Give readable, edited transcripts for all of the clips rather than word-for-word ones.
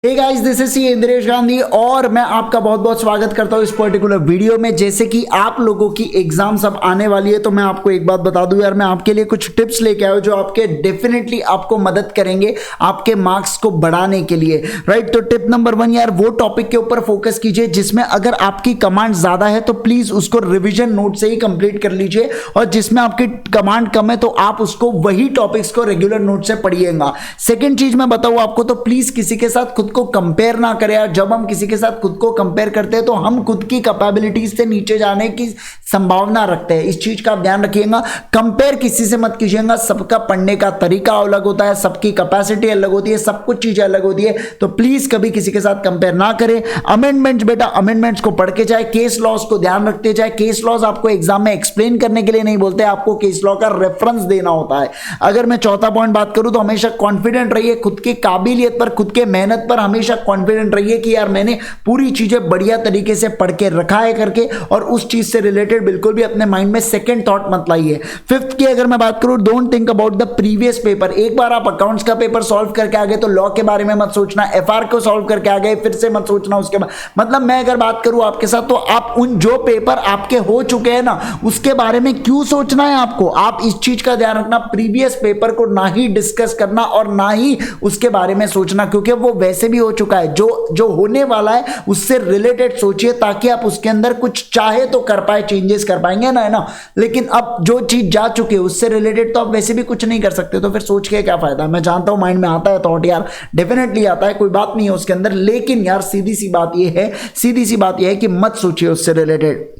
Hey guys, this is C Indresh Gandhi और मैं आपका बहुत बहुत स्वागत करता हूं इस पर्टिकुलर वीडियो में। जैसे कि आप लोगों की एग्जाम सब आने वाली है तो मैं आपको एक बात बता दूं यार, मैं आपके लिए कुछ टिप्स लेके आया हूं जो आपके डेफिनेटली आपको मदद करेंगे आपके मार्क्स को बढ़ाने के लिए, राइट। तो टिप नंबर 1 यार, वो टॉपिक के ऊपर फोकस कीजिए जिसमें अगर आपकी कमांड ज्यादा है तो प्लीज उसको रिविजन नोट से ही कंप्लीट कर लीजिए, और जिसमें आपकी कमांड कम है तो आप उसको वही टॉपिक्स को रेगुलर नोट से पढ़िएगा। सेकेंड चीज मैं बताऊं आपको, तो प्लीज किसी के साथ खुद को कंपेयर ना करें यार। जब हम किसी के साथ खुद को कंपेयर करते हैं तो हम खुद की कैपेबिलिटीज से नीचे जाने की संभावना रखते हैं। इस चीज का ध्यान रखिएगा। कंपेयर किसी से मत कीजिएगा। सबका पढ़ने का तरीका अलग होता है, सबकी कैपेसिटी अलग होती है, सब कुछ चीजें अलग होती है, तो प्लीज कभी किसी के साथ कंपेयर ना करें। अमेंडमेंट्स बेटा, अमेंडमेंट्स को पढ़ के जाए, केस लॉज को ध्यान रखते जाए। केस लॉज आपको एग्जाम में एक्सप्लेन करने के लिए नहीं बोलते, आपको केस लॉ का रेफरेंस देना होता है। अगर मैं चौथा पॉइंट बात करूं तो हमेशा कॉन्फिडेंट रहिए, खुद की काबिलियत पर, खुद के मेहनत पर हमेशा कॉन्फिडेंट रहिए कि यार मैंने पूरी चीजें बढ़िया तरीके से पढ़ के रखा है करके, और उस चीज से रिलेटेड बिल्कुल भी अपने माइंड में सेकंड थॉट मत लाइए। फिफ्थ की अगर मैं बात करूं, don't think about the previous paper. एक बार आप अकाउंट्स का पेपर सॉल्व करके आ गए तो लॉ के बारे में मत सोचना, एफआर को सॉल्व करके आ गए फिर से मत सोचना उसके बाद। मतलब मैं अगर बात करूं आपके साथ तो आप उन जो पेपर आपके हो चुके हैं ना उसके बारे में क्यों सोचना है आपको। आप इस चीज का ध्यान रखना, प्रीवियस पेपर को ना ही डिस्कस करना और ना ही उसके बारे में सोचना, क्योंकि वो वैसे भी हो चुका है। जो होने वाला है उससे रिलेटेड सोचिए ताकि आप उसके अंदर कुछ चाहे तो कर पाए, चेंजेस कर पाएंगे ना, है ना। लेकिन अब जो चीज जा चुकी है उससे रिलेटेड तो आप वैसे भी कुछ नहीं कर सकते, तो फिर सोच के क्या फायदा। मैं जानता हूं माइंड में आता है थॉट यार, डेफिनेटली आता है, कोई बात नहीं है उसके अंदर, लेकिन यार सीधी सी बात यह है कि मत सोचिए उससे रिलेटेड।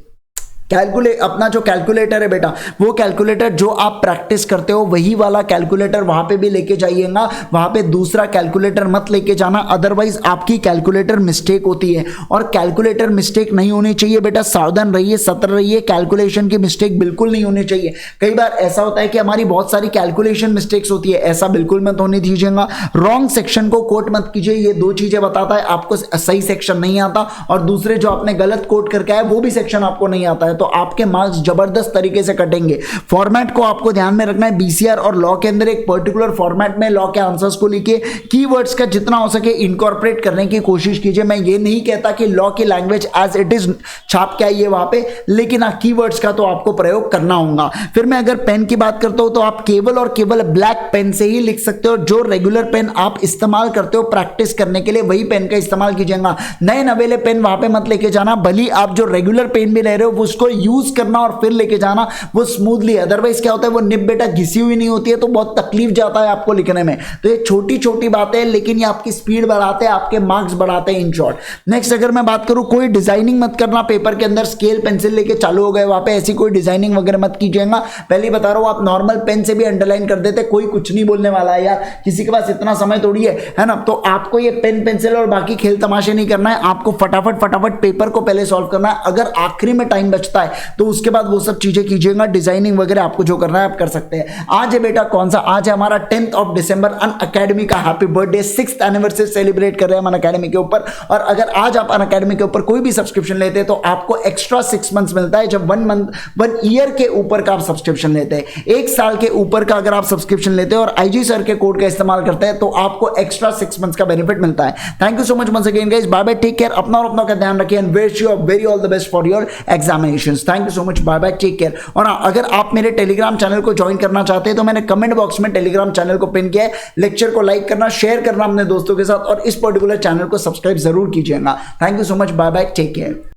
अपना जो कैलकुलेटर है बेटा, वो कैलकुलेटर जो आप प्रैक्टिस करते हो वही वाला कैलकुलेटर वहां पे भी लेके जाइएगा। वहां पे दूसरा कैलकुलेटर मत लेके जाना, अदरवाइज आपकी कैलकुलेटर मिस्टेक होती है। और कैलकुलेटर मिस्टेक नहीं होनी चाहिए बेटा, सावधान रहिए, सतर्क रहिए, कैलकुलेशन की मिस्टेक बिल्कुल नहीं होनी चाहिए। कई बार ऐसा होता है कि हमारी बहुत सारी कैलकुलेशन मिस्टेक्स होती है, ऐसा बिल्कुल मत होने दीजिएगा। रॉन्ग सेक्शन को कोट मत कीजिए, ये दो चीजें बताता है, आपको सही सेक्शन नहीं आता, और दूसरे जो आपने गलत कोट करके आए वो भी सेक्शन आपको नहीं आता है, तो आपके मार्क्स जबरदस्त तरीके से कटेंगे। फॉर्मेट को आपको ध्यान में रखना है। बीसीआर और लॉ के अंदर एक पर्टिकुलर फॉर्मेट में लॉ के आंसर्स को लिखिए, कीवर्ड्स का जितना हो सके इनकॉर्पोरेट करने की कोशिश कीजिए। मैं ये नहीं कहता कि लॉ की लैंग्वेज एज इट इज छाप के आइए वहां पे, लेकिन हाँ कीवर्ड्स का तो आपको प्रयोग करना होगा। फिर मैं अगर पेन की बात करता हूं तो आप केवल और केवल ब्लैक पेन से ही लिख सकते हो। जो रेगुलर पेन आप इस्तेमाल करते हो प्रैक्टिस करने के लिए वही पेन का इस्तेमाल कीजिएगा। नए नवेले पेन वहां पे मत लेके जाना, भली आप जो रेगुलर पेन भी ले रहे हो उसको यूज करना और फिर लेके जाना वो स्मूथली। अदरवाइज क्या होता है, वो निब बेटा घिसी हुई नहीं होती है तो बहुत तकलीफ जाता है आपको लिखने में। तो ये छोटी छोटी बातें हैं लेकिन ये आपकी स्पीड बढ़ाते हैं, आपके मार्क्स बढ़ाते हैं इन शॉर्ट। नेक्स्ट अगर मैं बात करूं, कोई डिजाइनिंग मत करना पेपर के अंदर। स्केल पेंसिल लेके चालू हो गए वहां पे, ऐसी कोई डिजाइनिंग वगैरह मत कीजिएगा। पहले बता रहा हूं, आप नॉर्मल पेन से भी अंडरलाइन कर देते, कोई कुछ नहीं बोलने वाला है यार, किसी के पास इतना समय थोड़ी है ना। तो आपको ये पेन पेंसिल और बाकी खेल तमाशे नहीं करना है, आपको फटाफट पेपर को पहले सॉल्व करना है। अगर आखिरी में टाइम बचता है तो उसके बाद वो सब चीजें कीजिएगा, डिजाइनिंग वगैरह आपको जो करना है आप कर सकते हैं। आज है बेटा कौन सा, आज है हमारा 10th ऑफ दिसंबर, अनअकैडमी का happy birthday, 6th anniversary celebrate कर रहे हैं अनअकैडमी के ऊपर। और अगर आज आप अनअकैडमी के ऊपर कोई भी सब्सक्रिप्शन लेते हैं तो आपको एक्स्ट्रा 6 मंथ्स मिलता है। जब 1 ईयर के ऊपर का आप सब्सक्रिप्शन लेते हैं, 1 साल के ऊपर का अगर आप सब्सक्रिप्शन लेते हैं और आईजी सर के कोड का इस्तेमाल करते हैं तो आपको एक्स्ट्रा 6 मंथ्स का बेनिफिट मिलता है। Thank you so much once again guys, bye bye, take care, अपना और अपना का ध्यान रखिए and wish you very all the best for your examinations. Thank you so much, bye bye, take care. और अगर आप मेरे टेलीग्राम चैनल को ज्वाइन करना चाहते हैं तो मैंने कमेंट बॉक्स में टेलीग्राम चैनल को पिन किया है। लेक्चर को लाइक करना, शेयर करना अपने दोस्तों के साथ, और इस पर्टिकुलर चैनल को सब्सक्राइब जरूर कीजिएगा। Thank you so much, bye bye, take care.